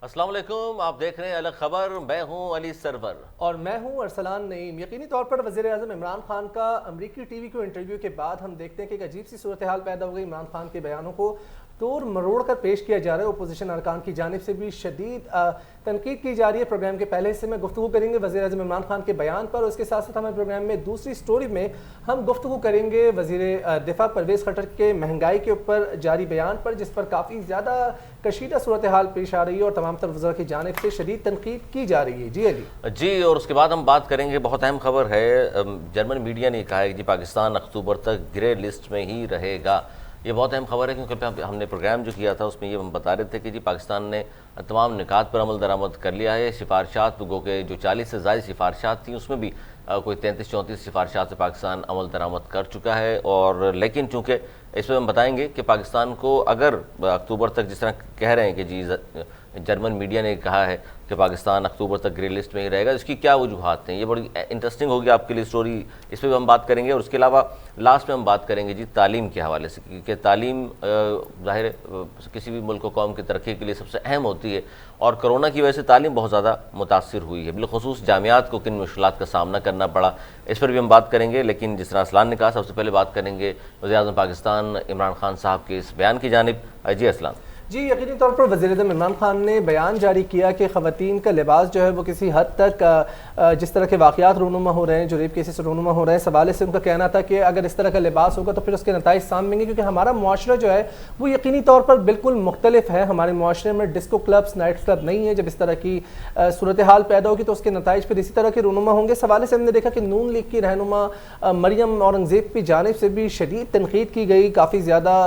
अस्सलाम वालेकुम, आप देख रहे हैं अलग खबर। मैं हूं अली सरवर और मैं हूं अरसलान नईम। यकीनी तौर पर वज़ीर आज़म इमरान खान का अमरीकी टीवी को इंटरव्यू के बाद हम देखते हैं कि एक अजीब सी सूरत हाल पैदा हो गई। इमरान खान के बयानों को तोड़ मरोड़ कर पेश किया जा रहा है। अपोजिशन अरकान की जानिब से भी शदीद तनकीद की जा रही है। प्रोग्राम के पहले हिस्से में गुफ्तगू करेंगे वज़ीर आज़म इमरान खान के बयान पर। उसके साथ साथ हमारे प्रोग्राम में दूसरी स्टोरी में हम गुफ्तगू करेंगे वज़ीर दिफा परवेज़ खट्टर के महंगाई के ऊपर जारी बयान पर, जिस पर काफ़ी ज़्यादा कशीदा सूरत हाल पेश आ रही है और तमाम तर वज़रा की जानिब से शदीद तनकीद की जा रही है। जी अली जी, और उसके बाद हम बात करेंगे, बहुत अहम खबर है। जर्मन मीडिया ने कहा है कि पाकिस्तान अक्टूबर तक ग्रे लिस्ट में ही रहेगा। ये बहुत अहम खबर है क्योंकि हमने प्रोग्राम जो किया था उसमें ये हम बता रहे थे कि जी पाकिस्तान ने तमाम निकात पर अमल दरामद कर लिया है। सिफारशात गो के जो 40 से ज़्यादा सिफारशात थी उसमें भी कोई 33-34 सिफारशात से पाकिस्तान अमल दरामद कर चुका है। और लेकिन चूँकि इसमें हम बताएंगे कि पाकिस्तान को अगर अक्टूबर तक, जिस तरह कह रहे हैं कि जी जर्मन मीडिया ने कहा है कि पाकिस्तान अक्टूबर तक ग्रे लिस्ट में ही रहेगा, इसकी क्या वजूहत हैं, ये बड़ी इंटरेस्टिंग होगी आपके लिए स्टोरी। इस पर भी हम बात करेंगे। और उसके अलावा लास्ट में हम बात करेंगे जी तालीम के हवाले से, क्योंकि तालीम ज़ाहिर किसी भी मुल्क कौम की तरक्की के लिए सबसे अहम होती है। और कोरोना की वजह से तालीम बहुत ज़्यादा मुतासिर हुई है, बिलखुसूस जामियात को किन मुश्किलात का सामना करना पड़ा, इस पर भी हम बात करेंगे। लेकिन जिस तरह असलान ने कहा, सबसे पहले बात करेंगे वज़ीर-ए-आज़म पाकिस्तान इमरान खान साहब के इस बयान की जानिब। जी असलान। जी, यकीनी तौर पर वज़ीर-ए-आज़म इमरान खान ने बयान जारी किया कि ख़वातीन का लिबास जो है वो किसी हद तक जिस तरह के वाक़यात रूनुमा हो रहे हैं, जो रेप केसेस रूनुमा हो रहे हैं, इस हवाले से उनका कहना था कि अगर इस तरह का लिबास होगा तो फिर उसके नताइज सामने आएंगे, क्योंकि हमारा मुआशरा जो है वो यकीनी तौर पर बिल्कुल मुख्तलिफ है। हमारे मुआशरे में डिस्को क्लब्स, नाइट क्लब नहीं है। जब इस तरह की सूरत हाल पैदा होगी तो उसके नताइज फिर इसी तरह के रूनुमा होंगे। इस हवाले से हमने देखा कि नून लीग की रहनुमा मरियम औरंगज़ेब की जानिब से भी शदीद तनकीद की गई। काफ़ी ज़्यादा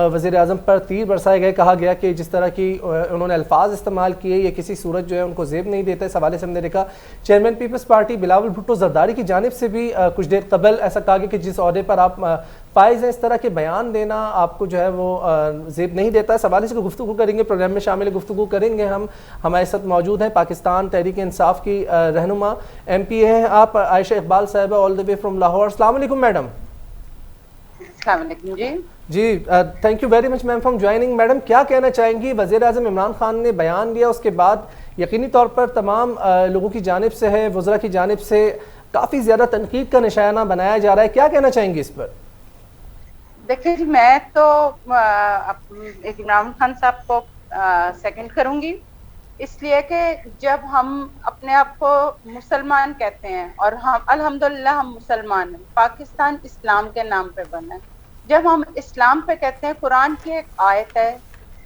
वज़ीर-ए-आज़म पर तीर बरसाए गए। कहा गया कि जिस तरह कि उन्होंने अल्फाज इस्तेमाल किए, ये किसी सूरत जो है उनको जेब नहीं देता। इस हवाले से हमने देखा chairman Peoples Party Bilawal Bhutto Zardari की जानिब से भी कुछ देर कबल ऐसा कहा गया कि जिस ओहदे पर आप फाइज हैं, इस तरह के बयान देना आपको जो है वो जेब नहीं देता। इस हवाले से गुफ्तगू करेंगे, प्रोग्राम में शामिल गुफ्तगू करेंगे हम। हमारे साथ मौजूद हैं पाकिस्तान तहरीक इंसाफ की रहनुमा MP हैं आप, आयशा इकबाल साहिबा, all the way from Lahore. अस्सलाम वालेकुम मैडम। जी, thank you very much ma'am for joining. Madam, क्या कहना चाहेंगी? वज़ीर-ए-आज़म इमरान खान ने बयान दिया, उसके बाद यकीनी तौर पर तमाम लोगों की जानिब से है, वज़रा की जानिब से काफ़ी ज़्यादा तनकीद का निशाना बनाया जा रहा है। क्या कहना चाहेंगी इस पर? देखिए जी, मैं तो इमरान खान साहब को सेकंड करूंगी, इसलिए कि जब हम अपने आप को मुसलमान कहते हैं और हम अल्हम्दुलिल्लाह हम मुसलमान हैं, पाकिस्तान इस्लाम के नाम पे बना है। जब हम इस्लाम पे कहते हैं, कुरान की एक आयत है,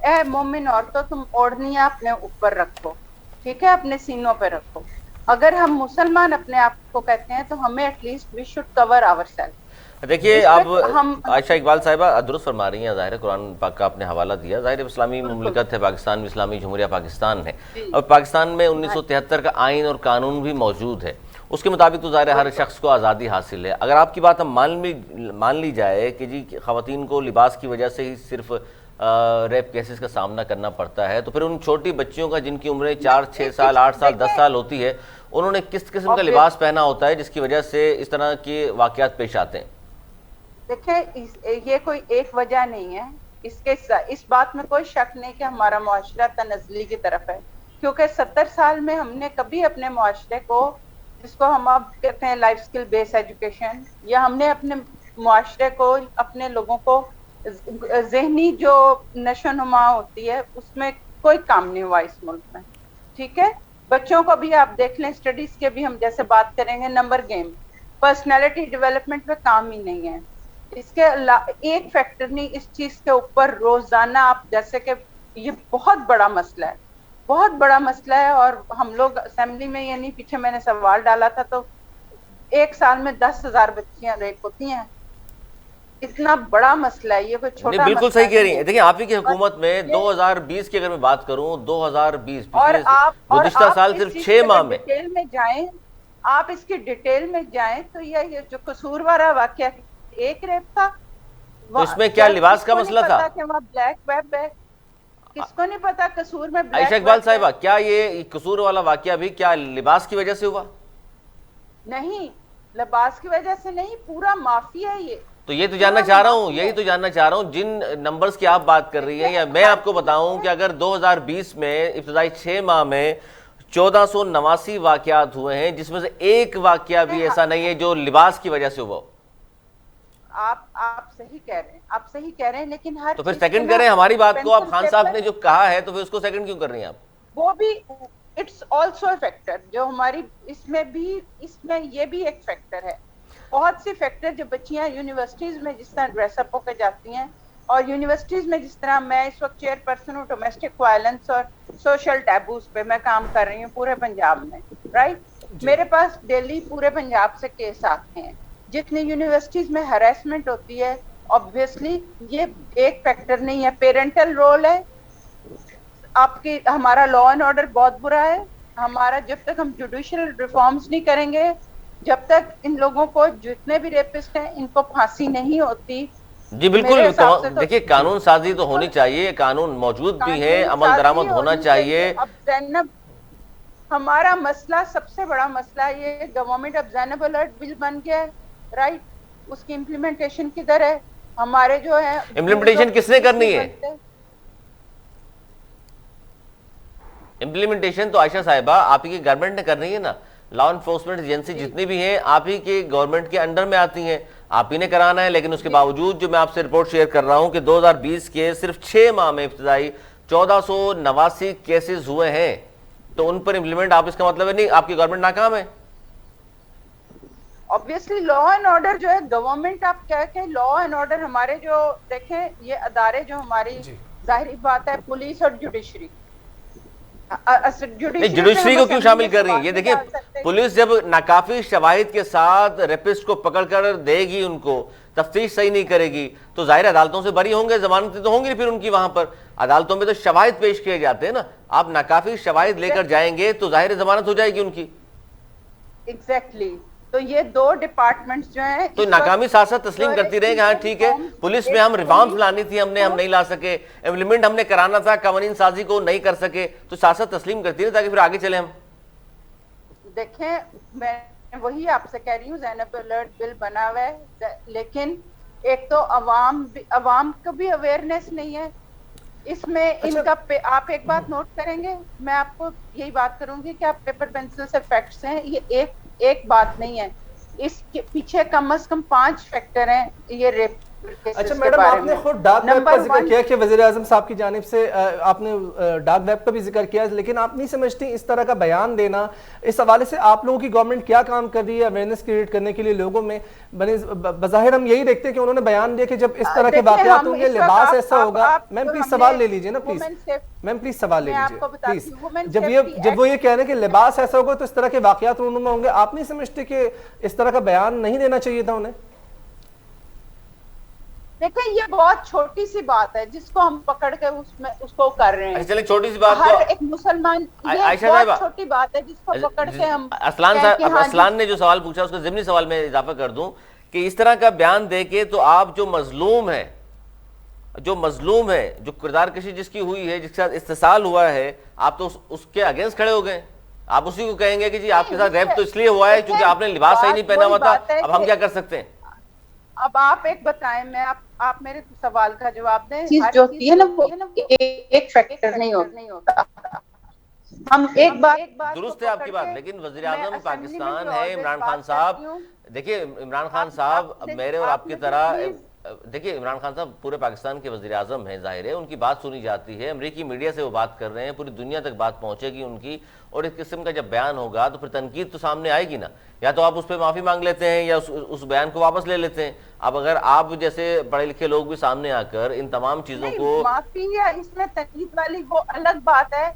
ए मोमिन औरतों तुम ओढ़नियां अपने ऊपर रखो, ठीक है, अपने सीनों पे रखो। अगर हम मुसलमान अपने आप को कहते हैं तो हमें at least we should cover ourselves. देखिए, आप आयशा इकबाल साहिबा दुरुस्त फरमा रही हैं। ज़ाहिर कुरान पाक का आपने हवाला दिया। ज़ाहिर इस्लामी मुमलिकत है पाकिस्तान में, इस्लामी जमहूरिया पाकिस्तान है। और पाकिस्तान में 1973 का आइन और कानून भी मौजूद है। उसके मुताबिक तो ज़ाहिर हर शख्स को आज़ादी हासिल है। अगर आपकी बात हम मान ली जाए कि जी ख़वातीन को लिबास की वजह से ही सिर्फ रेप केसेस का सामना करना पड़ता है, तो फिर उन छोटी बच्चियों का जिनकी उम्रें 4-6 साल, 8 साल, 10 साल होती है, उन्होंने किस किस्म का लिबास पहना होता है जिसकी वजह से इस तरह के वाक़यात पेश आते हैं? देखिए, ये कोई एक वजह नहीं है। इस बात में कोई शक नहीं कि हमारा मुआशरा तनज़्ज़ुली की तरफ है, क्योंकि 70 साल में हमने कभी अपने मुआशरे को, जिसको हम अब कहते हैं लाइफ स्किल बेस्ड एजुकेशन, या हमने अपने मुआशरे को, अपने लोगों को ज़हनी जो नशोनुमा होती है उसमें कोई काम नहीं हुआ इस मुल्क में, ठीक है। बच्चों को भी आप देख लें, स्टडीज के भी हम जैसे बात करेंगे, नंबर गेम, पर्सनैलिटी डेवलपमेंट पे काम ही नहीं है। इसके एक फैक्टर नहीं, इस चीज के ऊपर रोजाना आप जैसे कि ये बहुत बड़ा मसला है, बहुत बड़ा मसला है। और हम लोग असेंबली में, यानी पीछे मैंने सवाल डाला था, तो एक साल में 10,000 बच्चियां रेप होती हैं। इतना बड़ा मसला है, ये कोई छोटा बिल्कुल सही कह रही है। देखिए, आप ही की हुकूमत में 2020 की अगर मैं बात करूं, 2020 और आप गुज़िश्ता साल सिर्फ 6 माह में डिटेल में जाएं, आप इसकी डिटेल में जाएं तो ये जो कसूरवारा वाकया एक रेप था, तो इसमें क्या लिबास का मसला था? कि वहाँ ब्लैक वेब है, किसको नहीं पता कसूर में ब्लैक। आयशा इकबाल साहिबा, क्या ये कसूर वाला वाकया भी क्या लिबास की वजह से हुआ? नहीं, लिबास की वजह से नहीं, पूरा माफिया है ये। तो ये तो जानना चाह रहा हूँ, यही तो जानना चाह रहा हूँ, जिन नंबर्स की आप बात कर रही हैं, या मैं आपको बताऊं कि अगर 2020 में इब्तदाई 6 माह में 1489 वाकयात हुए हैं, जिसमें से एक वाकया भी ऐसा नहीं है जो लिबास की वजह से हुआ हो। आप सही कह रहे हैं, आप सही कह रहे हैं, लेकिन हर तो फिर सेकंड करें हमारी बात को, आप खान साहब ने जो कहा है तो फिर उसको सेकंड क्यों कर रही हैं आप? वो भी इट्स ऑल्सो ए फैक्टर, जो हमारी इसमें ये भी एक फैक्टर है। बहुत सी फैक्टर, जो बच्चियां यूनिवर्सिटीज में जिस तरह ड्रेसअप होकर जाती हैं, और यूनिवर्सिटीज में जिस तरह मैं इस वक्त चेयरपर्सन हूँ डोमेस्टिक वायलेंस और सोशल टैबूज पे मैं काम कर रही हूँ पूरे पंजाब में, राइट। मेरे पास डेली पूरे पंजाब से केस आते हैं। जितनी यूनिवर्सिटीज में हरेसमेंट होती है, ऑब्वियसली ये एक फैक्टर नहीं है, पेरेंटल रोल है आपकी। हमारा लॉ एंड ऑर्डर बहुत बुरा है हमारा। जब तक हम जुडिशियल रिफॉर्म्स नहीं करेंगे, जब तक इन लोगों को, जितने भी रेपिस्ट हैं, इनको फांसी नहीं होती। जी बिल्कुल, तो देखिए कानून साजी तो होनी चाहिए, कानून मौजूद भी है, अमल दरामद होना चाहिए। अब जैनब, हमारा मसला, सबसे बड़ा मसला ये गवर्नमेंट अब जैनब अलर्ट बिल बन गया है, राइट। उसकी इम्प्लीमेंटेशन किधर है? हमारे जो है इम्प्लीमेंटेशन किसने करनी है? इम्प्लीमेंटेशन तो आयशा साहिबा आप ही की गवर्नमेंट ने करनी है ना। लॉ एनफोर्समेंट एजेंसी जितनी भी हैं आप ही के गवर्नमेंट के अंडर में आती हैं, आप ही ने कराना है। लेकिन उसके बावजूद जो मैं आपसे रिपोर्ट शेयर कर रहा हूं कि 2020 के सिर्फ 6 माह में इब्तिदाई 1489 केसेस हुए हैं, तो उन पर इम्प्लीमेंट आप, इसका मतलब है नहीं आपकी गवर्नमेंट नाकाम है। ऑब्वियसली लॉ एंड ऑर्डर जो है गवर्नमेंट, आप क्या कहें, लॉ एंड ऑर्डर हमारे जो देखें ये अदारे जो हमारी, जाहिर बात है पुलिस और जुडिशरी जुडिशरी को क्यों शामिल कर रही है? ये देखिए पुलिस जब नाकाफी शवाहिद के साथ रेपिस्ट को पकड़कर देगी, उनको तफ्तीश सही नहीं करेगी, तो जाहिर अदालतों से बरी होंगे, जमानतें तो होंगी फिर उनकी। वहां पर अदालतों में तो शवाहिद पेश किए जाते हैं ना, आप नाकाफी शवाहिद लेकर जाएंगे तो जाहिर जमानत हो जाएगी उनकी। एग्जैक्टली तो ये दो डिपार्टमेंट्स जो हैं, तो नाकामी साथ साथ तस्लीम करती रहे कि हाँ ठीक है, पुलिस में हम रिफॉर्म्स लानी थी, हम नहीं ला सके, इम्प्लीमेंट हमने कराना था, कानून साजी को नहीं कर सके, तो साथ साथ तस्लीम करती रहे ताकि फिर आगे चले हम। देखें, मैं वही आपसे कह रही हूँ, ज़ैनब अलर्ट बिल बना हुआ है, लेकिन एक तो अवाम को भी अवेयरनेस नहीं है इसमें। इनका आप एक बात नोट करेंगे, मैं आपको यही बात करूंगी कि आप पेपर पेंसिल से फैक्ट्स हैं, ये एक बात नहीं है, इसके पीछे कम से कम 5 फैक्टर हैं ये रेप। अच्छा मैडम, आपने खुद डार्क वेब का जिक्र किया कि वज़ीर आज़म साहब की जानिब से आपने डार्क वेब का भी जिक्र किया, लेकिन आप नहीं समझती इस तरह का बयान देना, इस हवाले से आप लोगों की गवर्नमेंट क्या काम कर रही है अवेयरनेस क्रिएट करने के लिए लोगों में? बज़ाहिर हम यही देखते हैं कि उन्होंने बयान दिया कि जब इस तरह के वाक़यात होंगे, लिबास ऐसा होगा। मैम प्लीज सवाल ले लीजिए ना, प्लीज मैम प्लीज सवाल ले लीजिए प्लीज। जब वो ये कह रहे हैं कि लिबास ऐसा होगा तो इस तरह के वाक़यात रूनुमा होंगे, आप नहीं समझते कि इस तरह का बयान नहीं देना चाहिए था उन्हें? देखिए ये बहुत छोटी सी बात है जिसको हम पकड़ के उसमें उसको कर रहे हैं। चलिए छोटी सी बात, हर एक मुसलमान, ये बहुत छोटी बात है जिसको पकड़ के हम। असलान ने जो सवाल पूछा उसका ज़िमनी सवाल में इजाफा कर दूं कि इस तरह का बयान दे के तो आप जो मजलूम है, जो किरदार कशी जिसकी हुई है, जिसके साथ इस्तेसाल हुआ है, आप तो उसके अगेंस्ट खड़े हो गए। आप उसी को कहेंगे कि जी आपके साथ रेप तो इसलिए हुआ है क्योंकि आपने लिबास सही नहीं पहना हुआ था, अब हम क्या कर सकते हैं? अब आप एक बताएं, मैं आप मेरे सवाल का जवाब दें। चीज जो होती है ना वो एक फैक्टर नहीं होता। हम एक बात दुरुस्त है आपकी बात, लेकिन वजीर आजम पाकिस्तान है इमरान खान साहब। देखिए इमरान खान साहब मेरे और आपकी तरह, देखिए इमरान खान साहब पूरे पाकिस्तान के वजीर आजम हैं, जाहिर है उनकी बात सुनी जाती है, अमेरिकी मीडिया से वो बात कर रहे हैं, पूरी दुनिया तक बात पहुंचेगी उनकी, और इस किस्म का जब बयान होगा तो फिर तनकीद तो सामने आएगी ना। या तो आप उस पर माफ़ी मांग लेते हैं या उस बयान को वापस ले लेते हैं। अब अगर आप जैसे पढ़े लिखे लोग भी सामने आकर इन तमाम चीज़ों को, माफ़ी या इसमें तनकीद वाली वो अलग बात है।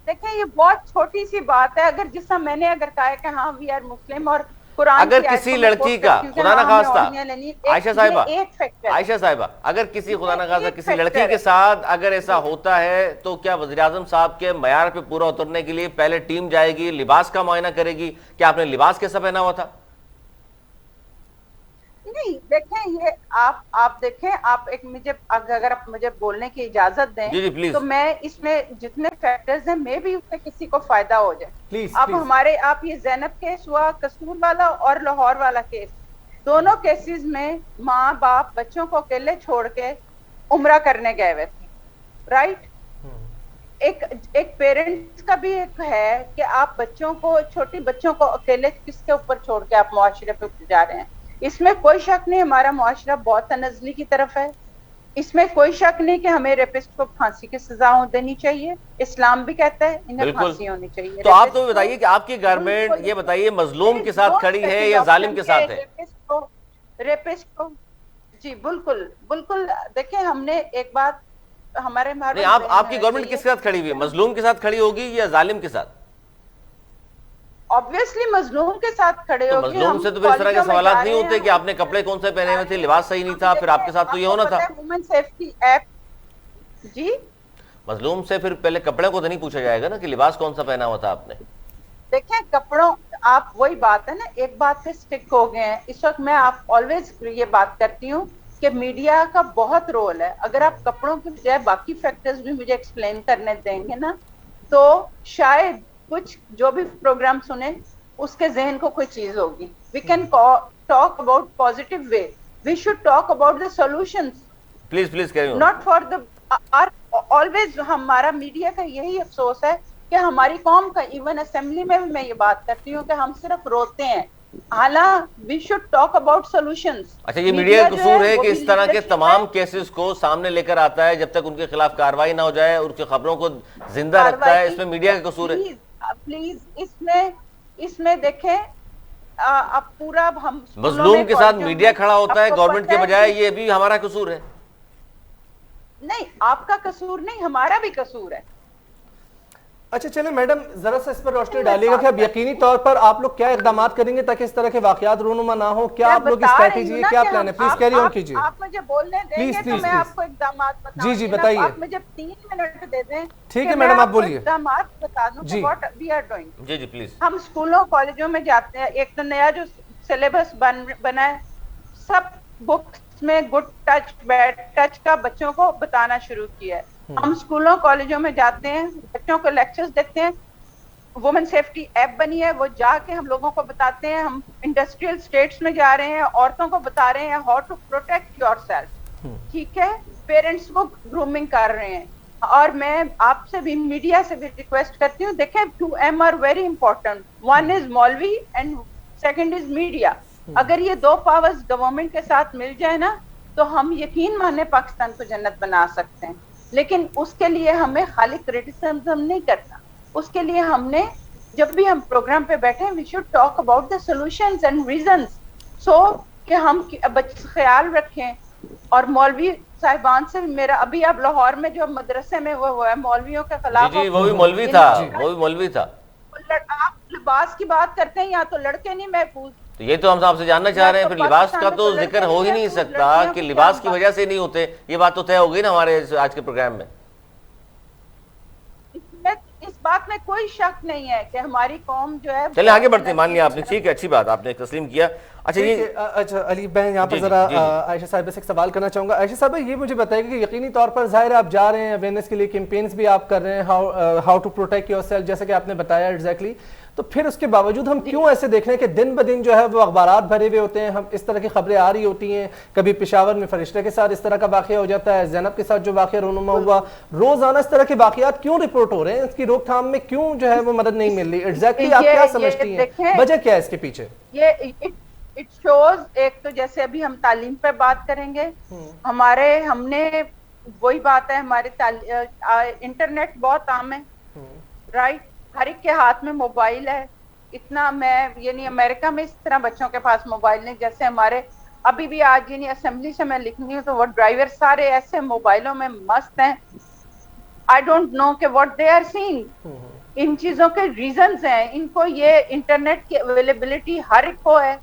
देखें ये बहुत छोटी सी बात है। अगर जिसका मैंने अगर कहा है कि हाँ वी आर मुस्लिम और अगर किसी लड़की का खुदा ना खास्ता, आयशा साहिबा अगर किसी खुदा ना खास्ता किसी लड़की के साथ अगर ऐसा होता है तो क्या वज़ीर आज़म साहब के मयार पे पूरा उतरने के लिए पहले टीम जाएगी, लिबास का मुआयना करेगी, क्या आपने लिबास कैसा पहना हुआ था? नहीं देखें, ये आप देखें, आप एक मुझे अगर आप मुझे बोलने की इजाजत दें जी प्लीज, तो मैं इसमें जितने फैक्टर्स हैं मे भी उससे किसी को फायदा हो जाए। प्लीज अब हमारे आप ये ज़ैनब केस हुआ, कसूर वाला और लाहौर वाला केस, दोनों केसेस में माँ बाप बच्चों को अकेले छोड़ के उम्रा करने गए हुए थे, राइट। एक एक पेरेंट्स का भी एक है कि आप बच्चों को, छोटी बच्चों को अकेले किसके ऊपर छोड़ के आप मुआशरे पे जा रहे हैं। इसमें कोई शक नहीं हमारा मुआशरा बहुत तनज़ली की तरफ है। इसमें कोई शक नहीं कि हमें रेपिस्ट को फांसी की सजा देनी चाहिए। इस्लाम भी कहता है इन्हें फांसी होनी चाहिए। तो आप तो बताइए कि आपकी गवर्नमेंट ये बताइए मजलूम के साथ खड़ी है या जालिम के साथ है? रेपिस्ट को जी बिल्कुल बिल्कुल। देखिए हमने एक बात हमारे नहीं, आपकी गवर्नमेंट किसके साथ खड़ी हुई है? मजलूम के साथ खड़ी होगी या जालिम के साथ? ऑब्वियसली मजलूम के साथ खड़े तो होगी। मजलूम से तो फिर इस तरह के सवाल नहीं होते कि आपने कपड़े कौन से पहने हुए थे, लिबास सही नहीं था, फिर आपके साथ तो ये होना था। वुमेन सेफ्टी एक्ट जी। मजलूम से फिर पहले कपड़े को तो नहीं पूछा जाएगा ना कि लिबास कौन सा पहना हुआ था आपने? देखें कपड़ों, आप वही बात है ना, एक बात पे स्टिक हो गए हैं इस वक्त। मैं आप ऑलवेज ये बात करती हूँ कि मीडिया का बहुत रोल है। अगर आप कपड़ों की बजाय बाकी फैक्टर्स भी मुझे एक्सप्लेन करने देंगे ना, तो शायद कुछ जो भी प्रोग्राम सुने उसके जहन को कोई चीज होगी। We can talk about positive way, we should talk about the solutions. Please please carry on. Not for the always. हमारा मीडिया का यही अफसोस है कि हमारी कौम का, इवन असेंबली में भी मैं ये बात करती हूँ कि हम सिर्फ रोते हैं, हालांकि we should talk about solutions. अच्छा, ये मीडिया का कसूर है कि इस तरह के तमाम केसेस को सामने लेकर आता है जब तक उनके खिलाफ कार्रवाई ना हो जाए, उनकी खबरों को जिंदा रखता है, इसमें मीडिया का कसूर है? प्लीज इसमें देखें अब पूरा हम मजलूम के साथ मीडिया खड़ा होता है गवर्नमेंट के बजाय, ये भी हमारा कसूर है? नहीं, आपका कसूर नहीं, हमारा भी कसूर है। अच्छा चले मैडम, जरा सा इस पर रोशनी डालिएगा कि अब यकीनी तौर पर आप लोग क्या इकदाम करेंगे ताकि इस तरह के वाकयात रूनुमा ना हो? क्या आप लोग की स्ट्रेटेजी है, क्या प्लान है? प्लीज कैरी ऑन कीजिए। आप मुझे बोलने देंगे तो मैं आपको इकदाम बताऊंगी। जी बताइए। आप मुझे 3 मिनट दे दें। ठीक है मैडम, आप बोलिए। इकदाम बता दूं व्हाट वी आर डूइंग। जी जी प्लीज। हम स्कूलों कॉलेजों में जाते हैं, एक तो नया जो सिलेबस बना है, सब बुक्स में गुड टच बैड टच का बच्चों को बताना शुरू किया है। हम स्कूलों कॉलेजों में जाते हैं, बच्चों को लेक्चर्स देते हैं, वुमेन सेफ्टी ऐप बनी है, वो जाके हम लोगों को बताते हैं। हम इंडस्ट्रियल स्टेट्स में जा रहे हैं, औरतों को बता रहे हैं हाउ टू प्रोटेक्ट योरसेल्फ। ठीक है, पेरेंट्स को ग्रूमिंग कर रहे हैं। और मैं आपसे भी, मीडिया से भी रिक्वेस्ट करती हूँ, देखें 2M are very important. One is मौलवी एंड सेकंड इज मीडिया। अगर ये 2 पावर्स गवर्नमेंट के साथ मिल जाए ना, तो हम यकीन माने पाकिस्तान को जन्नत बना सकते हैं। लेकिन उसके लिए हमें खाली क्रिटिसिज्म नहीं करना, उसके लिए हमने जब भी हम प्रोग्राम पे बैठे, we should talk about the solutions and reasons, so कि हम ख्याल रखें। और मौलवी साहिबान से मेरा अभी, अब लाहौर में जो मदरसे में वो है मौलवियों के खिलाफ, जी वो भी मौलवी था, वो भी मौलवी था। आप लिबास की बात करते हैं, यहाँ तो लड़के नहीं महफूज। तो ये तो हम आपसे जानना चाह रहे हैं, फिर लिबास का तो जिक्र हो ही नहीं सकता कि लिबास की वजह से नहीं होते, ये बात तो तय हो गई ना हमारे आज के प्रोग्राम में। इस बात में कोई शक नहीं है कि हमारी कौम जो है। चलिए आगे बढ़ते हैं, मान लिया आपने, ठीक है, अच्छी बात आपने तस्लीम किया। अच्छा ये अच्छा अली बहन, यहाँ पर जरा आयशा साहब से एक सवाल करना चाहूंगा। आयशा साहब ये मुझे बताइए कि यकीनी तौर पर जाहिर है आप जा रहे हैं अवेयरनेस के लिए, कैंपेन्स भी आप कर रहे हैं, हाउ टू प्रोटेक्ट योरसेल्फ, जैसे कि आपने बताया एग्जैक्टली। तो फिर उसके बावजूद हम क्यों ऐसे देख रहे हैं कि दिन ब दिन जो है वो अखबारात भरे हुए होते हैं, हम इस तरह की खबरें आ रही होती हैं। कभी पेशावर में फरिश्ते के साथ इस तरह का वाकया हो जाता है, ज़ैनब के साथ जो वाकया रोनुमा हुआ, रोजाना इस तरह के वाकयात क्यों रिपोर्ट हो रहे हैं? इसकी रोकथाम में क्यों जो है वो मदद नहीं मिल रही? एग्जैक्टली आप क्या समझती हैं, वजह क्या है इसके पीछे? ये इट शोज, एक तो जैसे अभी हम तालीम पे बात करेंगे, हमने वही बात है, हमारे इंटरनेट बहुत आम है, राइट, हर एक के हाथ में मोबाइल है। इतना मैं ये नहीं, अमेरिका में इस तरह बच्चों के पास मोबाइल नहीं, जैसे हमारे अभी भी आज यानी असेंबली से मैं लिख रही हूँ तो वो ड्राइवर सारे ऐसे मोबाइलों में मस्त हैं, आई डोंट नो कि व्हाट दे आर सीइंग। इन चीजों के रीजंस हैं, इनको ये इंटरनेट की अवेलेबिलिटी हर एक को है,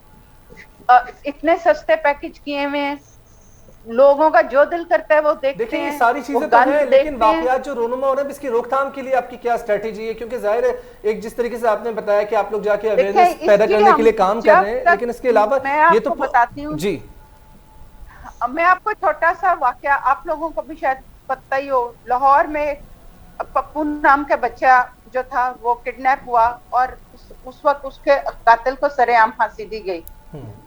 इतने सस्ते पैकेज किए हुए हैं, लोगों का जो दिल करता है वो देखते हैं। ये सारी चीजें तो हैं, लेकिन वाकयात जो रोनुमा हो रहे हैं इसकी रोकथाम के लिए आपकी क्या स्ट्रेटेजी है? क्योंकि जाहिर है एक जिस तरीके से आपने बताया कि आप लोग जाके अवेयरनेस पैदा करने के लिए काम कर रहे हैं, लेकिन इसके अलावा ये तो बताती हूँ जी, मैं आपको छोटा सा वाकया, आप लोगों को भी शायद पता ही हो, लाहौर में पप्पू नाम का बच्चा जो था वो किडनैप हुआ और उस वक्त उसके कातिल को सरेआम फांसी दी गई।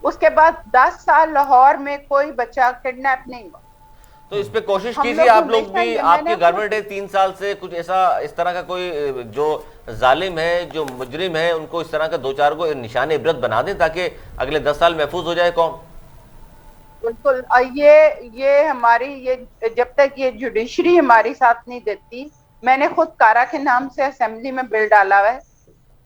उसके बाद 10 साल लाहौर में कोई बच्चा किडनैप नहीं हुआ। तो इस पे कोशिश हम कीजिए लोग आप लोग हमेशा भी, ये आपकी मैंने गवर्नमेंट है 3 साल से, कुछ ऐसा इस तरह का कोई जो जालिम है, जो मुजरिम है, उनको इस तरह का 2-4 को निशान इबरत बना दें ताकि अगले 10 साल महफूज हो जाए कौम। बिल्कुल। ये हमारी ये जब तक ये जुडिशरी हमारी साथ नहीं देती, मैंने खुद कारा के नाम से असेंबली में बिल डाला हुआ है,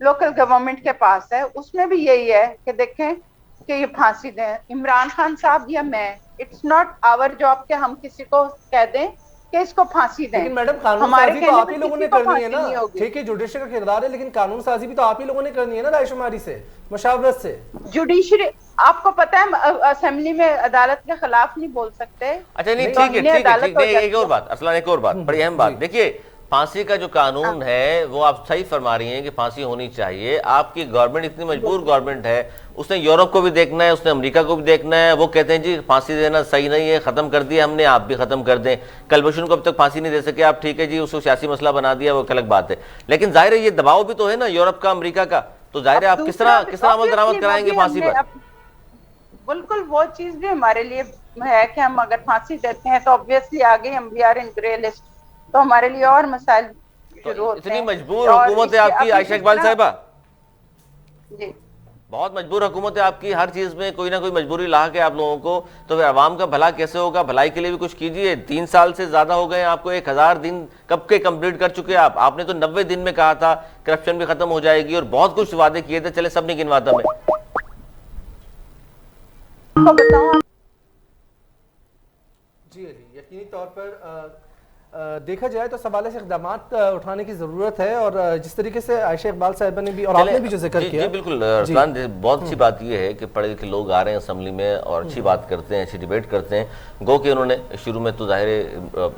लोकल गवर्नमेंट के पास है, उसमें भी यही है कि देखें कि ये फांसी दें इमरान खान साहब या मैं। इट्स नॉट आवर जॉब कि हम किसी को कह दें कि इसको फांसी दें। लेकिन मैडम कानून साजी तो आप ही लोगों ने करनी है ना, ठीक है जुडिशरी का किरदार है, लेकिन कानून साजी भी तो आप ही लोगों ने करनी है ना, रायशुमारी से, मशावरत से। जुडिशरी आपको पता है असेंबली में अदालत के खिलाफ नहीं बोल सकते। अच्छा नहीं, ठीक है, एक और बात अरसलान, एक और बात बड़ी अहम बात, देखिए फांसी का जो कानून है वो आप सही फरमा रही हैं कि फांसी होनी चाहिए। आपकी गवर्नमेंट इतनी मजबूर गवर्नमेंट है, उसने यूरोप को भी देखना है, उसने अमेरिका को भी देखना है। वो कहते हैं जी फांसी देना सही नहीं है, खत्म कर दिया हमने, आप भी खत्म कर दें। कुलभूषण को अब तक फांसी नहीं दे सके आप, ठीक है जी, उसको सियासी मसला बना दिया, वो अलग बात है। लेकिन जाहिर है ये दबाव भी तो है ना यूरोप का, अमेरिका का, तो जाहिर है आप किस तरह अमल दरामद कराएंगे फांसी पर। बिल्कुल वो चीज भी हमारे लिए है कि हम अगर फांसी देते हैं तो ऑब्वियसली आगे हम we are in grey list, तो हमारे लिए और मसाइल शुरू होते हैं। इतनी मजबूर हुकूमत है आपकी आयशा इकबाल साहिबा, जी बहुत मजबूर हुकूमत है आपकी, हर चीज में कोई ना कोई मजबूरी ला के आप लोगों को, तो फिर आवाम का भला कैसे होगा? भलाई के लिए भी कुछ कीजिए। 3 साल से ज्यादा हो गए आपको, 1000 दिन कब के कंप्लीट कर चुके आप? आपने तो 90 दिन में कहा था करप्शन भी खत्म हो जाएगी और बहुत कुछ वादे किए थे, चले सब नहीं गिनवाता मैं। बताऊं जी यकीनी तौर पर देखा जाए तो सवाल से इक़दाम उठाने की ज़रूरत है, और जिस तरीके से आयशा इकबाल साहिबा ने भी और आपने भी जो जिक्र किया। जी बिल्कुल अरसलान, बहुत अच्छी बात यह है कि पढ़े लिखे लोग आ रहे हैं असेंबली में और अच्छी बात करते हैं, अच्छी डिबेट करते हैं। गो कि उन्होंने शुरू में तो जाहिर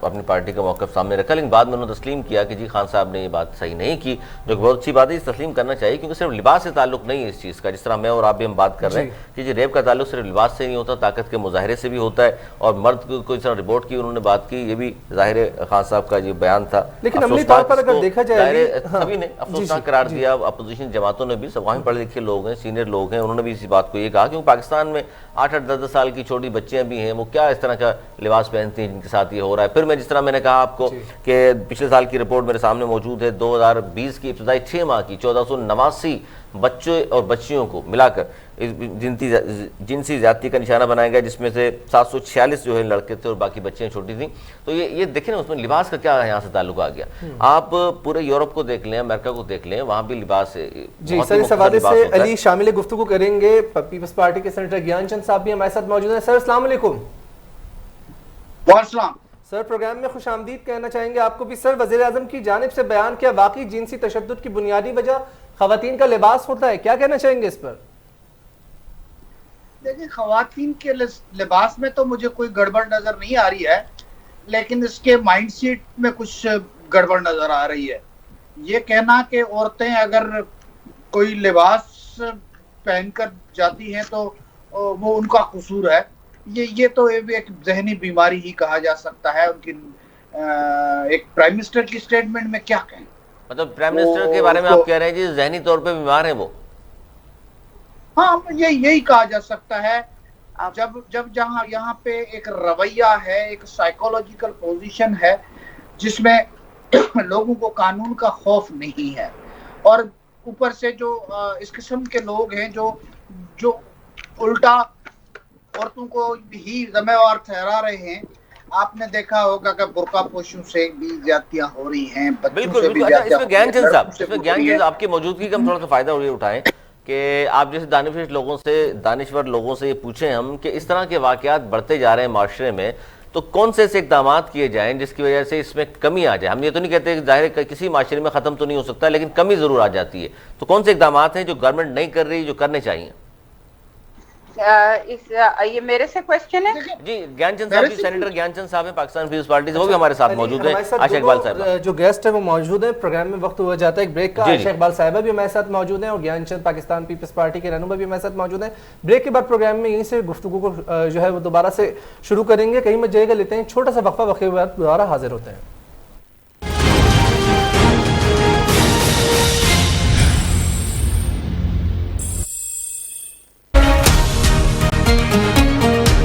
अपनी पार्टी का मौक़िफ़ सामने रखा, लेकिन बाद में उन्होंने तस्लीम किया कि जी खान साहब ने ये बात सही नहीं की, जो कि बहुत अच्छी बात है, इस तस्लीम करना चाहिए, क्योंकि सिर्फ लिबास से ताल्लुक नहीं है इस चीज़ का। जिस तरह मैं और आप भी हम बात कर रहे हैं कि जी रेप का ताल्लुक सिर्फ लिबास से नहीं होता, ताकत के मुजाहरे से भी होता है। और मर्द को इस तरह रिपोर्ट की उन्होंने बात की, ये भी जाहिर है खान साहब का जो बयान था, लेकिन अमली तौर पर अगर देखा जाए सभी ने अफसोसनाक करार दिया। अपोजिशन जमातों ने भी, सब वहीं पढ़े लिखे लोग हैं, सीनियर लोग हैं, उन्होंने भी इसी बात को ये कहा, क्योंकि पाकिस्तान में 8-8, 10-10 साल की छोटी बच्चियां भी हैं, वो क्या इस तरह का लिबास पहनती हैं जिनके साथ ये हो रहा है। फिर मैं जिस तरह मैंने कहा आपको कि पिछले साल की रिपोर्ट मेरे सामने मौजूद है, 2020 की इब्तदाई 6 माह की 1489 बच्चों और बच्चियों को मिलाकर जिनसी ज्यादती का निशाना बनाया गया, जिसमें से 746 जो है लड़के थे और बाकी बच्चियां छोटी थी। तो ये देखें ना, उसमें लिबास का क्या यहाँ से ताल्लुक आ गया। आप पूरे यूरोप को देख लें, अमेरिका को देख लें, वहाँ भी लिबास है। जी सर, इस हवाले से अली शामिल गुफ्तगू करेंगे। पीपल्स पार्टी के सेनेटर ज्ञानचंद साहब भी हमारे साथ मौजूद हैं। सर अस्सलाम वालेकुम। सर प्रोग्राम में खुश आमदीद कहना चाहेंगे आपको भी। सर वज़ीर आज़म की जानिब से बयान किया, वाकई जिनसी तशद्दुद की बुनियादी वजह ख़वातीन का लिबास होता है, क्या कहना चाहेंगे इस पर? देखिए ख़वातीन के लिबास में तो मुझे कोई गड़बड़ नजर नहीं आ रही है, लेकिन इसके माइंडसेट में कुछ गड़बड़ नजर आ रही है। ये कहना कि औरतें अगर कोई लिबास पहनकर जाती हैं तो वो उनका कसूर है, ये तो एक जहनी बीमारी ही कहा जा सकता है। उनकी एक प्राइम मिनिस्टर की स्टेटमेंट में क्या कहें? मतलब प्राइम मिनिस्टर के बारे में आप कह रहे हैं जी जहनी तौर पे बीमार है वो? हाँ, यही कहा जा सकता है। जब जहाँ यहाँ पे एक रवैया है, एक साइकोलॉजिकल पोजीशन है जिसमें लोगों को कानून का खौफ नहीं है, और ऊपर से जो इस किस्म के लोग हैं जो उल्टा औरतों को ही जिम्मेवार ठहरा रहे हैं। आपने देखा होगा कि बुर्का पोशों से भी ज्यादतियां हो रही हैं, बच्चों से भी ज्यादतियां। इसमें ज्ञानचंद साहब आपकी मौजूदगी का हम थोड़ा सा फायदा उठाएं कि आप जैसे दानिश्वर लोगों से ये पूछें हम कि इस तरह के वाकयात बढ़ते जा रहे हैं माशरे में, तो कौन से ऐसे इक़दाम किए जाएं जिसकी वजह से इसमें कमी आ जाए? हम ये तो नहीं कहते कि जाहिर किसी माशरे में ख़त्म तो नहीं हो सकता, लेकिन कमी ज़रूर आ जाती है। तो कौन से इक़दाम हैं जो गवर्नमेंट नहीं कर रही, जो करने चाहिए? ये मेरे से क्वेश्चन है जी। ज्ञानचंद साहब, सेनेटर ज्ञानचंद साहब हैं पाकिस्तान पीपल्स पार्टी से, वो भी हमारे साथ मौजूद हैं। आयशा इकबाल साहब जो गेस्ट है वो मौजूद है। प्रोग्राम में वक्त हुआ जाता है एक ब्रेक का। आयशा इकबाल साहिबा भी हमारे साथ मौजूद हैं और ज्ञानचंद पाकिस्तान पीपल्स पार्टी के रहनुमा भी हमारे साथ मौजूद हैं। ब्रेक के बाद प्रोग्राम में यहीं से गुफ्तगू को जो है वो दोबारा से शुरू करेंगे। कहीं मत जाएगा, लेते हैं छोटा सा वक्फा, वक्फे के बाद दोबारा हाजिर होते हैं।